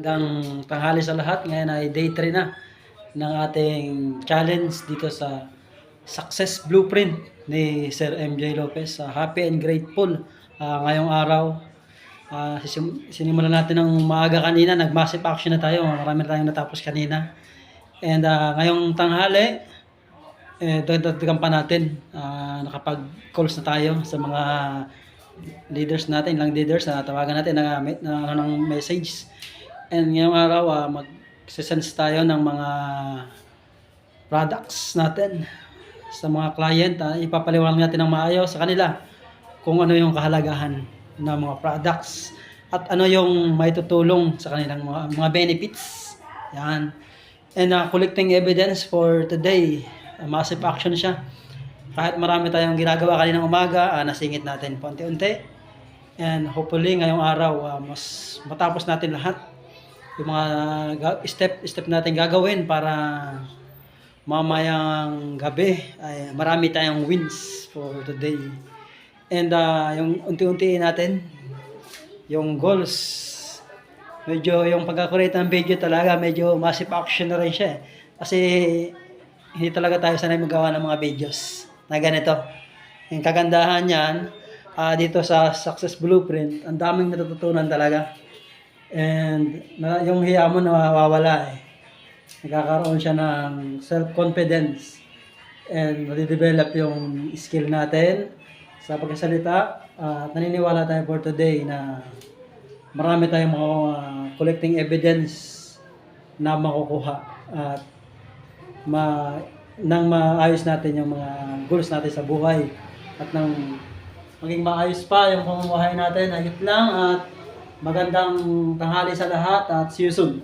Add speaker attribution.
Speaker 1: Magandang tanghali sa lahat. Ngayon ay day 3 na ng ating challenge dito sa Success Blueprint ni Sir MJ Lopez. Happy and grateful ngayong araw. Sinimulan natin ng maaga kanina. Nag-massive action na tayo. Marami na tayong natapos kanina. And ngayong tanghali, dagdagan pa natin. Nakapag-calls na tayo sa mga leaders natin, ilang leaders na tawagan natin ng message. And ngayong araw, mag-sense tayo ng mga products natin sa mga client. Ipapaliwanag natin ng maayos sa kanila kung ano yung kahalagahan ng mga products at ano yung may tutulong sa kanilang mga benefits. Yan. And collecting evidence for today. Massive action siya. Kahit marami tayong ginagawa kaninang umaga, nasingit natin unti-unti. And hopefully ngayong araw, mas matapos natin lahat yung mga step natin gagawin para mamayang gabi ay marami tayong wins for today. And yung unti-unti natin, yung goals, medyo yung pagka-create ng video talaga, medyo massive action na rin siya. Kasi hindi talaga tayo sanay magawa ng mga videos na ganito. Yung kagandahan niyan, dito sa Success Blueprint, ang daming natututunan talaga. And yung hiya mo nawawala eh. Nagkakaroon siya ng self-confidence and nadidevelop yung skill natin sa pagkasalita. At naniniwala tayo for today na marami tayong mga collecting evidence na makukuha at nang maayos natin yung mga goals natin sa buhay at nang maging maayos pa yung pamumuhay natin. Ayun lang at magandang tanghali sa lahat at see you soon.